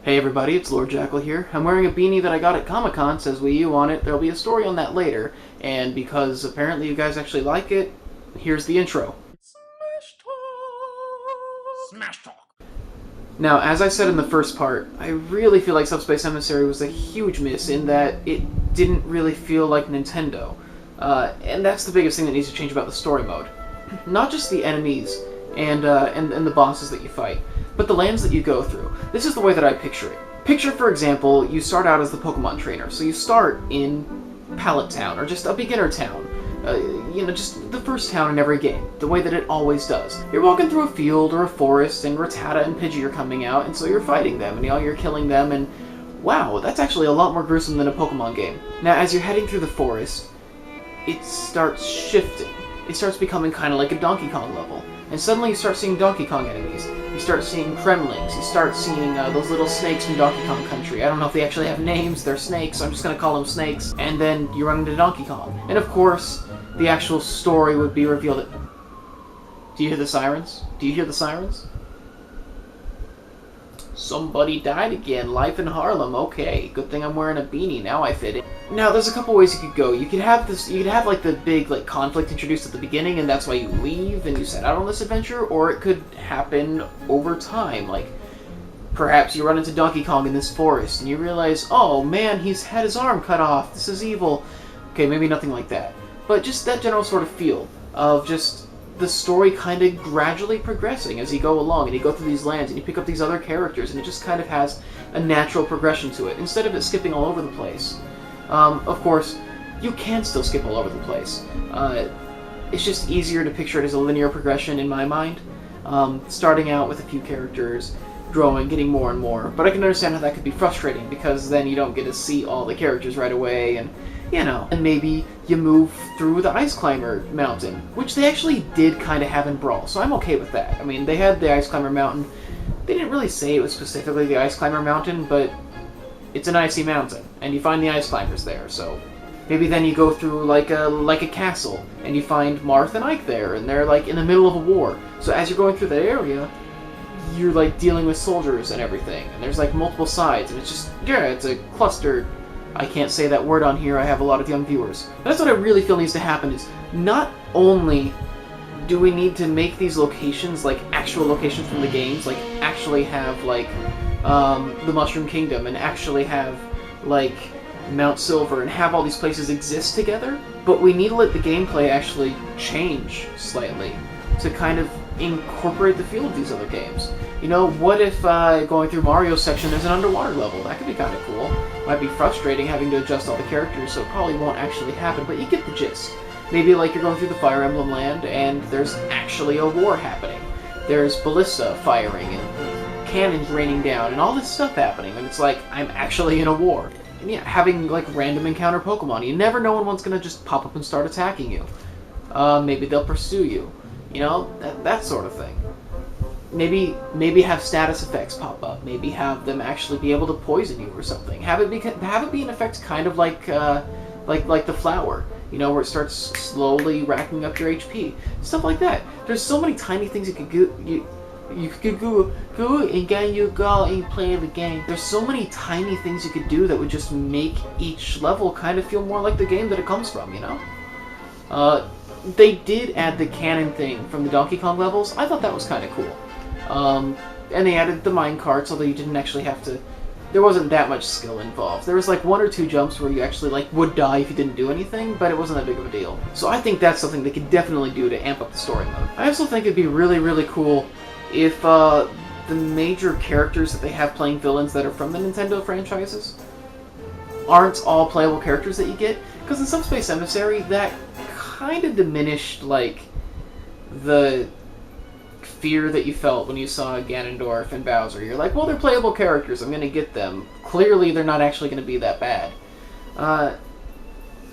Hey everybody, it's Lord Jackal here. I'm wearing a beanie that I got at Comic-Con, says Wii U on it. There'll be a story on that later, and because apparently you guys actually like it, here's the intro. Smashtalk! Now, as I said in the first part, I really feel like Subspace Emissary was a huge miss in that it didn't really feel like Nintendo. And that's the biggest thing that needs to change about the story mode. Not just the enemies and the bosses that you fight, but the lands that you go through. This is the way that I picture it. Picture, for example, you start out as the Pokemon trainer. So you start in Pallet Town, or just a beginner town. Just the first town in every game, the way that it always does. You're walking through a field or a forest, and Rattata and Pidgey are coming out, and so you're fighting them, and you're killing them, and wow, that's actually a lot more gruesome than a Pokemon game. Now, as you're heading through the forest, it starts shifting. It starts becoming kind of like a Donkey Kong level. And suddenly you start seeing Donkey Kong enemies. You start seeing Kremlings. You start seeing those little snakes from Donkey Kong Country. I don't know if they actually have names. They're snakes, so I'm just going to call them snakes. And then you run into Donkey Kong. And of course, the actual story would be revealed at... Do you hear the sirens? Do you hear the sirens? Somebody died again. Life in Harlem. Okay, good thing I'm wearing a beanie. Now I fit in. Now, there's a couple ways you could go. You could have this. You could have like the big conflict introduced at the beginning, and that's why you leave and you set out on this adventure. Or it could happen over time. Like, perhaps you run into Donkey Kong in this forest, and you realize, oh man, he's had his arm cut off. This is evil. Okay, maybe nothing like that, but just that general sort of feel of just the story kind of gradually progressing as you go along, and you go through these lands, and you pick up these other characters, and it just kind of has a natural progression to it, instead of it skipping all over the place. Of course, you can still skip all over the place. It's just easier to picture it as a linear progression in my mind, starting out with a few characters, growing, getting more and more, but I can understand how that could be frustrating, because then you don't get to see all the characters right away, and and maybe you move through the Ice Climber Mountain, which they actually did kind of have in Brawl, so I'm okay with that. I mean, they had the Ice Climber Mountain. They didn't really say it was specifically the Ice Climber Mountain, but it's an icy mountain, and you find the Ice Climbers there, so maybe then you go through like a castle, and you find Marth and Ike there, and they're like in the middle of a war. So as you're going through that area, you're like dealing with soldiers and everything, and there's like multiple sides, and it's just, it's a clustered... I can't say that word on here, I have a lot of young viewers. That's what I really feel needs to happen, is not only do we need to make these locations like actual locations from the games, like actually have like the Mushroom Kingdom, and actually have like Mount Silver, and have all these places exist together, but we need to let the gameplay actually change slightly to kind of incorporate the feel of these other games. What if going through Mario's section there's an underwater level? That could be kind of cool. Might be frustrating having to adjust all the characters, so it probably won't actually happen, but you get the gist. Maybe like you're going through the Fire Emblem land and there's actually a war happening. There's ballista firing and cannons raining down and all this stuff happening, and it's like, I'm actually in a war. And yeah, having like random encounter Pokemon. You never know when one's gonna just pop up and start attacking you. Maybe they'll pursue you. That sort of thing. Maybe have status effects pop up. Maybe have them actually be able to poison you or something. Have it be an effect kind of like the flower, where it starts slowly racking up your HP. Stuff like that. There's so many tiny things you could do. You could go and then you go and play the game. There's so many tiny things you could do that would just make each level kind of feel more like the game that it comes from. They did add the cannon thing from the Donkey Kong levels. I thought that was kind of cool. And they added the mine carts, although you didn't actually have to... There wasn't that much skill involved. There was like one or two jumps where you actually would die if you didn't do anything, but it wasn't that big of a deal. So I think that's something they could definitely do to amp up the story mode. I also think it'd be really, really cool if the major characters that they have playing villains that are from the Nintendo franchises aren't all playable characters that you get. Because in Subspace Emissary, that kind of diminished the fear that you felt when you saw Ganondorf and Bowser. You're like, well, they're playable characters, I'm gonna get them. Clearly they're not actually gonna be that bad.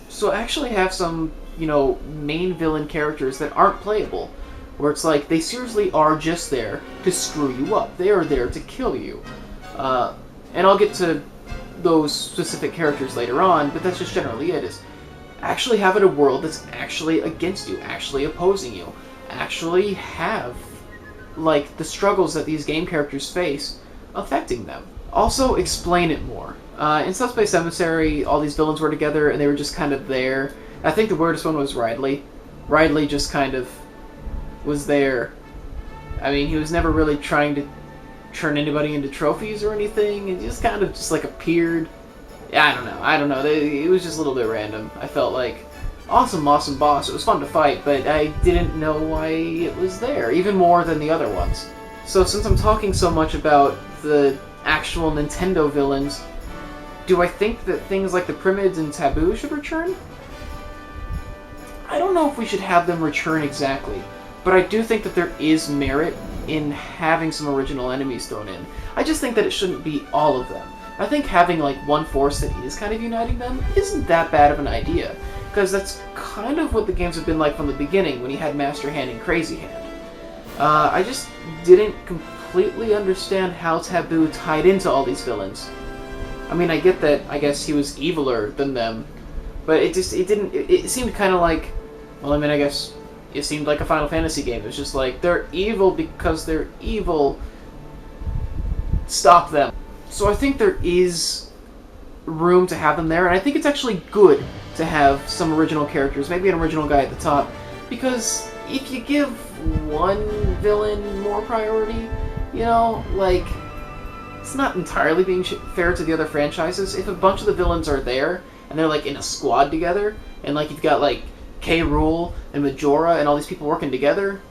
So actually have some, main villain characters that aren't playable, where it's like, they seriously are just there to screw you up. They are there to kill you. And I'll get to those specific characters later on, but that's just generally it, is actually have it a world that's actually against you, actually opposing you, actually have the struggles that these game characters face affecting them. Also, explain it more. In Subspace Emissary, all these villains were together, and they were just kind of there. I think the weirdest one was Ridley. Ridley just kind of was there. I mean, he was never really trying to turn anybody into trophies or anything. It just kind of just like appeared. Yeah, I don't know. It was just a little bit random. I felt like, awesome boss. It was fun to fight, but I didn't know why it was there, even more than the other ones. So since I'm talking so much about the actual Nintendo villains, do I think that things like the Primids and Taboo should return? I don't know if we should have them return exactly, but I do think that there is merit in having some original enemies thrown in. I just think that it shouldn't be all of them. I think having like one force that is kind of uniting them isn't that bad of an idea, because that's kind of what the games have been like from the beginning when you had Master Hand and Crazy Hand. I just didn't completely understand how Taboo tied into all these villains. I mean, I get that, I guess he was eviler than them, but it seemed kind of like, well, I mean, I guess it seemed like a Final Fantasy game. It was just like, they're evil because they're evil. Stop them. So I think there is room to have them there, and I think it's actually good to have some original characters, maybe an original guy at the top, because if you give one villain more priority, you know, like, it's not entirely being fair to the other franchises. If a bunch of the villains are there, and they're like in a squad together, and like you've got like K. Rool and Majora and all these people working together,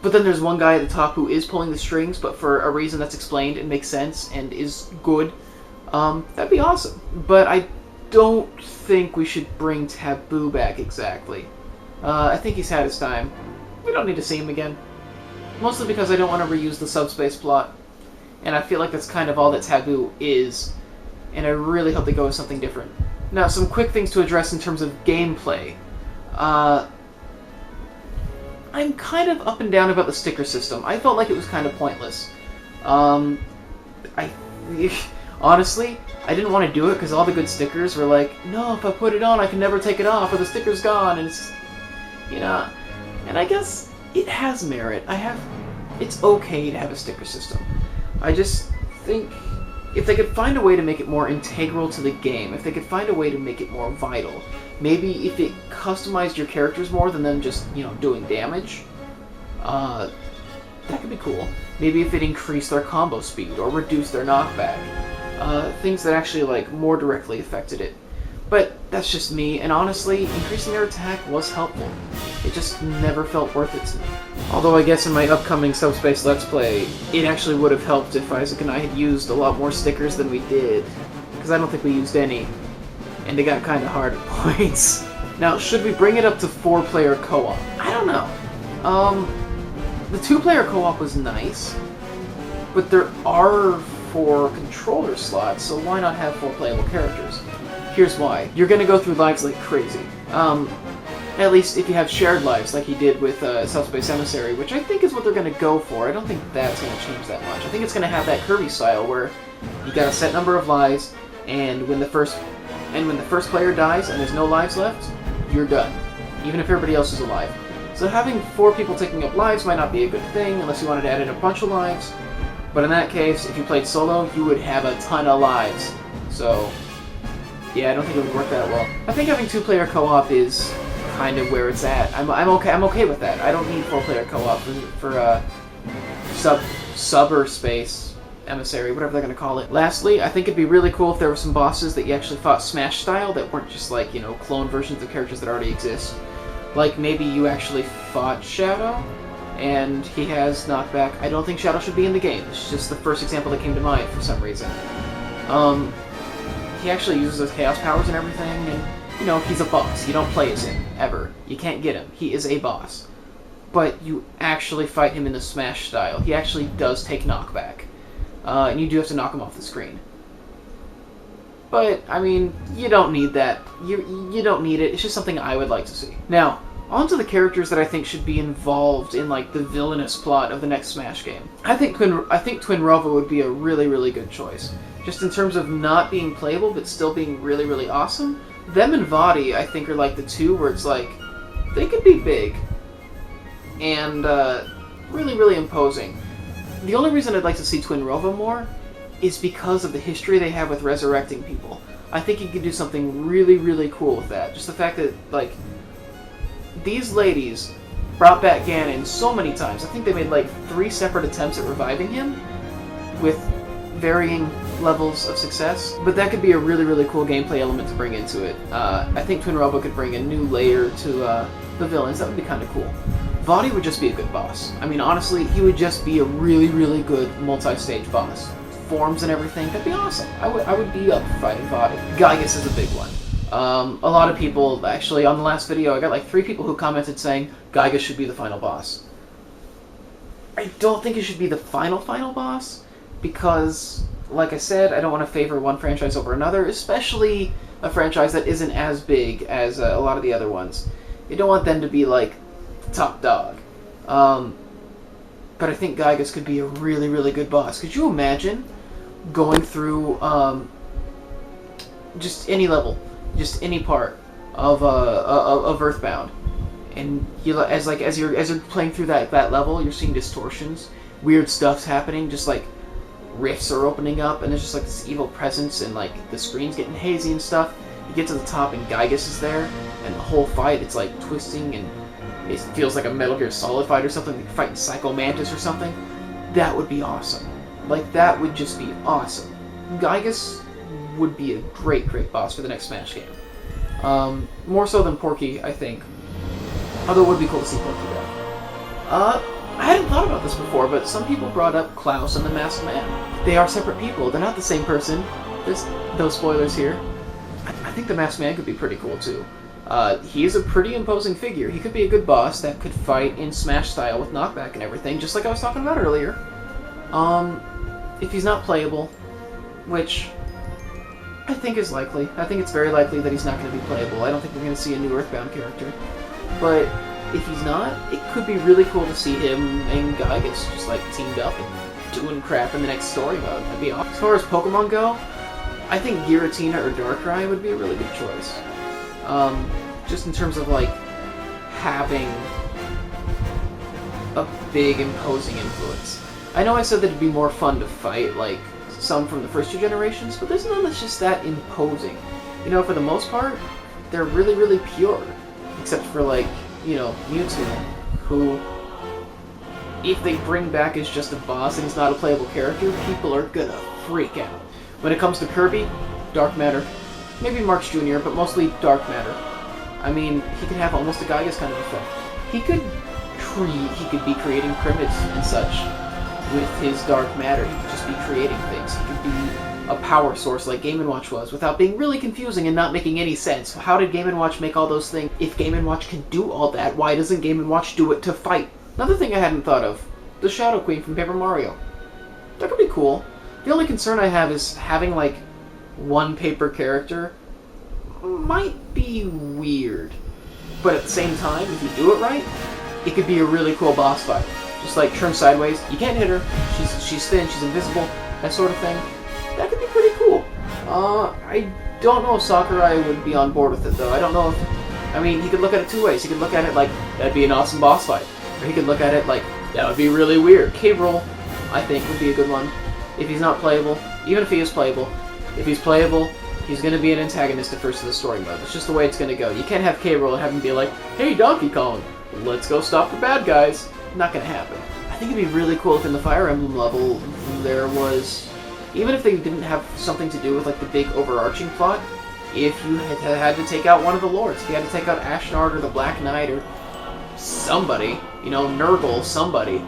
but then there's one guy at the top who is pulling the strings, but for a reason that's explained and makes sense and is good, that'd be awesome. But I don't think we should bring Taboo back exactly. I think he's had his time. We don't need to see him again. Mostly because I don't want to reuse the subspace plot. And I feel like that's kind of all that Taboo is. And I really hope they go with something different. Now, some quick things to address in terms of gameplay. I'm kind of up and down about the sticker system. I felt like it was kind of pointless. Honestly, I didn't want to do it because all the good stickers were like, no, if I put it on, I can never take it off, or the sticker's gone, and it's, you know, and I guess it has merit. It's okay to have a sticker system. I just think if they could find a way to make it more integral to the game, if they could find a way to make it more vital, maybe if it customized your characters more than them just, you know, doing damage, that could be cool. Maybe if it increased their combo speed or reduced their knockback, things that actually like more directly affected it. But that's just me, and honestly, increasing their attack was helpful. It just never felt worth it to me. Although I guess in my upcoming Subspace Let's Play, it actually would have helped if Isaac and I had used a lot more stickers than we did. Because I don't think we used any. And they got kind of hard at points. Now, should we bring it up to 4-player co-op? I don't know. The 2-player co-op was nice, but there are 4 controller slots, so why not have 4 playable characters? Here's why. You're gonna go through lives like crazy. At least if you have shared lives like he did with Subspace Emissary, which I think is what they're gonna go for. I don't think that's gonna change that much. I think it's gonna have that Kirby style where you got a set number of lives, and when the first player dies and there's no lives left, you're done. Even if everybody else is alive. So having 4 people taking up lives might not be a good thing unless you wanted to add in a bunch of lives. But in that case, if you played solo, you would have a ton of lives. So yeah, I don't think it would work that well. I think having 2-player co-op is kind of where it's at. I'm okay with that. I don't need 4-player co-op for Subspace Emissary, whatever they're gonna call it. Lastly, I think it'd be really cool if there were some bosses that you actually fought Smash style that weren't just like, you know, clone versions of characters that already exist. Like maybe you actually fought Shadow and he has knockback. I don't think Shadow should be in the game. It's just the first example that came to mind for some reason. He actually uses those chaos powers and everything, and, you know, he's a boss. You don't play as him, ever. You can't get him. He is a boss. But you actually fight him in the Smash style. He actually does take knockback. And you do have to knock him off the screen. But, I mean, you don't need that. You don't need it. It's just something I would like to see. Now, on to the characters that I think should be involved in, like, the villainous plot of the next Smash game. I think Twinrova would be a really, really good choice. Just in terms of not being playable, but still being really, really awesome. Them and Vaati, I think, are like the two where it's like, they could be big. And, really, really imposing. The only reason I'd like to see Twinrova more is because of the history they have with resurrecting people. I think you could do something really, really cool with that. Just the fact that, like, these ladies brought back Ganon so many times. I think they made, like, 3 separate attempts at reviving him with varying levels of success. But that could be a really, really cool gameplay element to bring into it. I think Twin Robo could bring a new layer to the villains. That would be kind of cool. Vaati would just be a good boss. I mean, honestly, he would just be a really, really good multi-stage boss. Forms and everything, that'd be awesome. I would be up for fighting Vaati. Gygas is a big one. A lot of people, actually, on the last video, I got like 3 people who commented saying Gygas should be the final boss. I don't think it should be the final boss, because, like I said, I don't want to favor one franchise over another, especially a franchise that isn't as big as a lot of the other ones. You don't want them to be, like, top dog. But I think Gygas could be a really, really good boss. Could you imagine going through just any level, just any part of Earthbound, and you as you're playing through that level, you're seeing distortions, weird stuff's happening, just like rifts are opening up, and there's just like this evil presence, and like the screen's getting hazy and stuff. You get to the top, and Gygas is there, and the whole fight, it's like twisting, and it feels like a Metal Gear Solid fight or something, like fighting Psycho Mantis or something. That would be awesome. Like, that would just be awesome. Gygas would be a great, great boss for the next Smash game. More so than Porky, I think. Although it would be cool to see Porky back. I hadn't thought about this before, but some people brought up Klaus and the Masked Man. They are separate people. They're not the same person. There's no spoilers here. I think the Masked Man could be pretty cool, too. He is a pretty imposing figure. He could be a good boss that could fight in Smash style with knockback and everything, just like I was talking about earlier. If he's not playable, which I think is likely. I think it's very likely that he's not going to be playable. I don't think we're going to see a new Earthbound character. But if he's not, it could be really cool to see him and Gygas just like teamed up and doing crap in the next story mode. That'd be awesome. As far as Pokemon go, I think Giratina or Darkrai would be a really good choice. Just in terms of like having a big imposing influence. I know I said that it'd be more fun to fight like some from the first 2 generations, but there's none that's just that imposing. You know, for the most part, they're really, really pure. Except for like, you know, Mewtwo, who, if they bring back as just a boss and he's not a playable character, people are gonna freak out. When it comes to Kirby, Dark Matter. Maybe March Jr., but mostly Dark Matter. I mean, he could have almost a Gygas kind of effect. He could be creating pyramids and such with his Dark Matter. He could just be creating things. He could be a power source like Game & Watch was, without being really confusing and not making any sense. How did Game & Watch make all those things? If Game & Watch can do all that, why doesn't Game & Watch do it to fight? Another thing I hadn't thought of, the Shadow Queen from Paper Mario. That could be cool. The only concern I have is having, like, one paper character might be weird. But at the same time, if you do it right, it could be a really cool boss fight. Just like turn sideways, you can't hit her, she's thin, she's invisible, that sort of thing. That could be pretty cool. I don't know if Sakurai would be on board with it though. I don't know if, I mean, he could look at it 2 ways. He could look at it like, that'd be an awesome boss fight. Or he could look at it like, that would be really weird. K-Roll, I think, would be a good one. If he's not playable, even if he is playable, if he's playable, he's going to be an antagonist at first of the story mode. It's just the way it's going to go. You can't have K-Roll and have him be like, hey Donkey Kong, let's go stop the bad guys. Not going to happen. I think it'd be really cool if in the Fire Emblem level there was, even if they didn't have something to do with like the big overarching plot, if you had to take out one of the lords, if you had to take out Ashnard or the Black Knight or somebody, you know, Nurgle, somebody,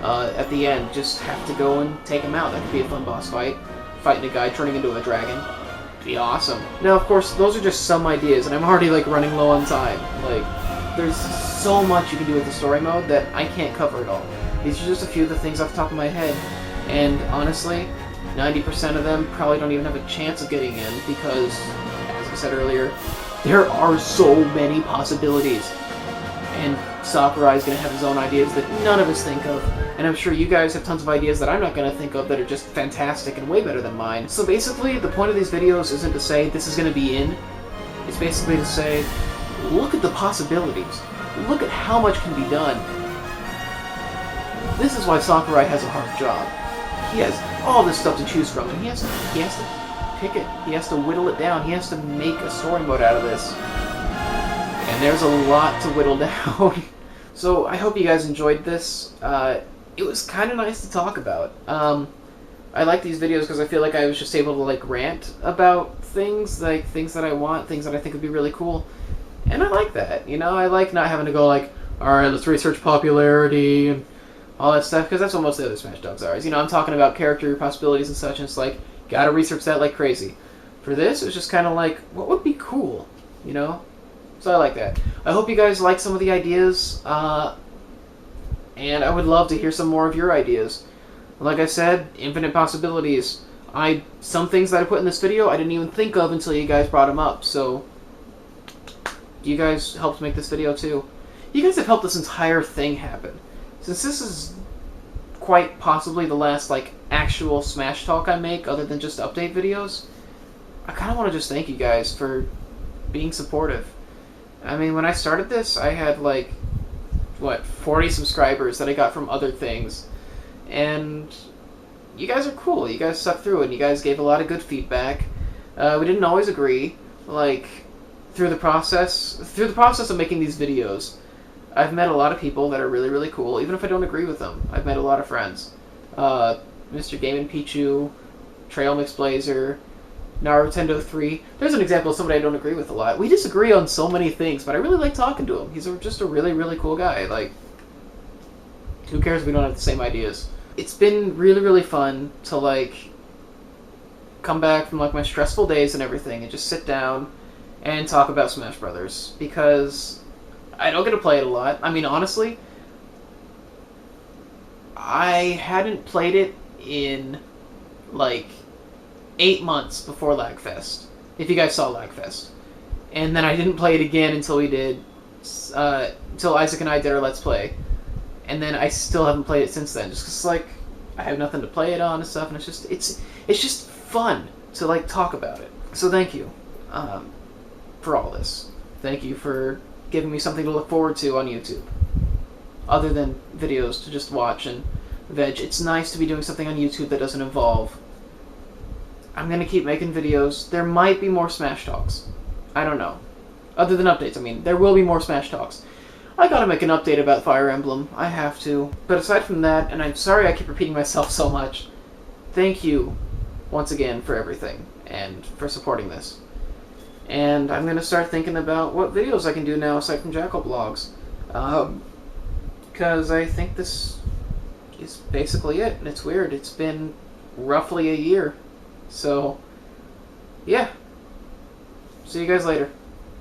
at the end, just have to go and take him out. That could be a fun boss fight. Fighting a guy turning into a dragon. It'd be awesome. Now, of course, those are just some ideas, and I'm already, like, running low on time. Like, there's so much you can do with the story mode that I can't cover it all. These are just a few of the things off the top of my head, and honestly, 90% of them probably don't even have a chance of getting in, because, as I said earlier, there are so many possibilities. And Sakurai is going to have his own ideas that none of us think of. And I'm sure you guys have tons of ideas that I'm not going to think of that are just fantastic and way better than mine. So basically, the point of these videos isn't to say this is going to be in. It's basically to say, look at the possibilities. Look at how much can be done. This is why Sakurai has a hard job. He has all this stuff to choose from, and he has to pick it. He has to whittle it down. He has to make a story mode out of this. And there's a lot to whittle down. So I hope you guys enjoyed this. It was kind of nice to talk about. I like these videos because I feel like I was just able to like rant about things, like things that I want, things that I think would be really cool. And I like that, you know? I like not having to go like, alright, let's research popularity and all that stuff, because that's what most of the other Smashtalks are. Is, you know, I'm talking about character possibilities and such, and it's like, gotta research that like crazy. For this, it was just kind of like, what would be cool, you know? So I like that. I hope you guys like some of the ideas, and I would love to hear some more of your ideas. Like I said, infinite possibilities. Some things that I put in this video I didn't even think of until you guys brought them up, so you guys helped make this video too. You guys have helped this entire thing happen. Since this is quite possibly the last like actual Smash Talk I make other than just update videos, I kind of want to just thank you guys for being supportive. I mean, when I started this, I had like, what, 40 subscribers that I got from other things. And you guys are cool. You guys stuck through it, and you guys gave a lot of good feedback. We didn't always agree. Like, through the process of making these videos, I've met a lot of people that are really, really cool, even if I don't agree with them. I've met a lot of friends. Mr. Game & Pichu, Trail Mix Blazer, Narutendo 3. There's an example of somebody I don't agree with a lot. We disagree on so many things, but I really like talking to him. He's just a really, really cool guy. Like, who cares if we don't have the same ideas? It's been really, really fun to, like, come back from, like, my stressful days and everything and just sit down and talk about Smash Brothers, because I don't get to play it a lot. I mean, honestly, I hadn't played it in, like, 8 months before Lagfest, if you guys saw Lagfest. And then I didn't play it again until we did, until Isaac and I did our Let's Play. And then I still haven't played it since then, just because, like, I have nothing to play it on and stuff, and it's just fun to, like, talk about it. So thank you for all this. Thank you for giving me something to look forward to on YouTube, other than videos to just watch and veg. It's nice to be doing something on YouTube that doesn't involve. I'm gonna keep making videos. There might be more Smash Talks. I don't know. Other than updates, I mean, there will be more Smash Talks. I gotta make an update about Fire Emblem. I have to. But aside from that, and I'm sorry I keep repeating myself so much, thank you once again for everything and for supporting this. And I'm gonna start thinking about what videos I can do now aside from Jackal Blogs. Because I think this is basically it, and it's weird. It's been roughly a year. So, yeah. See you guys later.